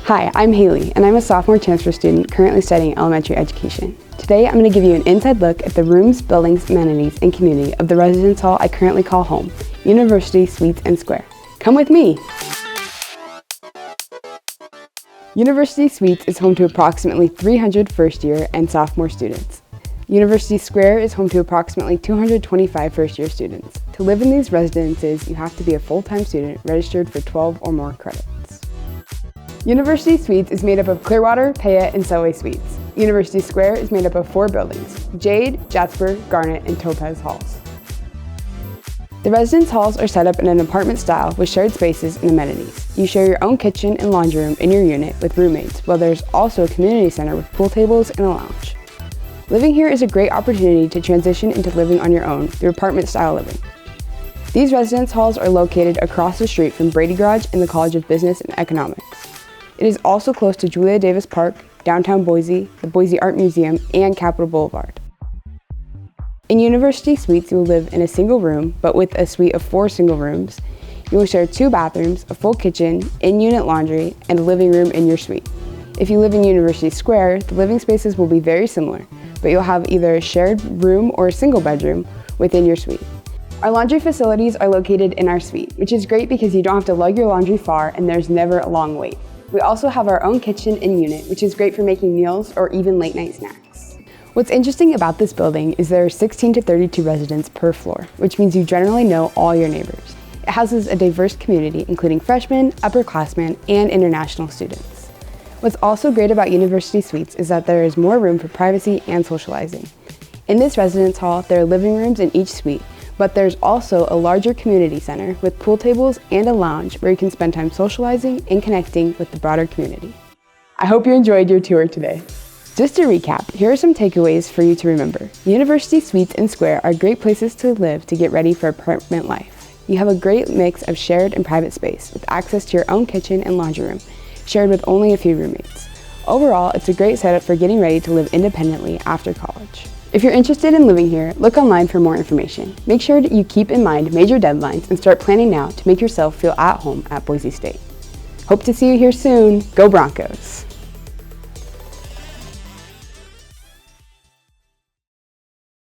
Hi, I'm Haley, and I'm a sophomore transfer student currently studying elementary education. Today, I'm going to give you an inside look at the rooms, buildings, amenities, and community of the residence hall I currently call home, University Suites and Square. Come with me! University Suites is home to approximately 300 first-year and sophomore students. University Square is home to approximately 225 first-year students. To live in these residences, you have to be a full-time student registered for 12 or more credits. University Suites is made up of Clearwater, Payette, and Selway Suites. University Square is made up of 4 buildings: Jade, Jasper, Garnet, and Topaz Halls. The residence halls are set up in an apartment style with shared spaces and amenities. You share your own kitchen and laundry room in your unit with roommates, while there's also a community center with pool tables and a lounge. Living here is a great opportunity to transition into living on your own through apartment-style living. These residence halls are located across the street from Brady Garage and the College of Business and Economics. It is also close to Julia Davis Park, downtown Boise, the Boise Art Museum, and Capitol Boulevard. In University Suites, you will live in a single room, but with a suite of 4 single rooms. You will share 2 bathrooms, a full kitchen, in-unit laundry, and a living room in your suite. If you live in University Square, the living spaces will be very similar, but you'll have either a shared room or a single bedroom within your suite. Our laundry facilities are located in our suite, which is great because you don't have to lug your laundry far and there's never a long wait. We also have our own kitchen in unit, which is great for making meals or even late night snacks. What's interesting about this building is there are 16 to 32 residents per floor, which means you generally know all your neighbors. It houses a diverse community, including freshmen, upperclassmen, and international students. What's also great about University Suites is that there is more room for privacy and socializing. In this residence hall, there are living rooms in each suite, but there's also a larger community center with pool tables and a lounge where you can spend time socializing and connecting with the broader community. I hope you enjoyed your tour today. Just to recap, here are some takeaways for you to remember. University Suites and Square are great places to live to get ready for apartment life. You have a great mix of shared and private space with access to your own kitchen and laundry room, shared with only a few roommates. Overall, it's a great setup for getting ready to live independently after college. If you're interested in living here, look online for more information. Make sure that you keep in mind major deadlines and start planning now to make yourself feel at home at Boise State. Hope to see you here soon. Go Broncos!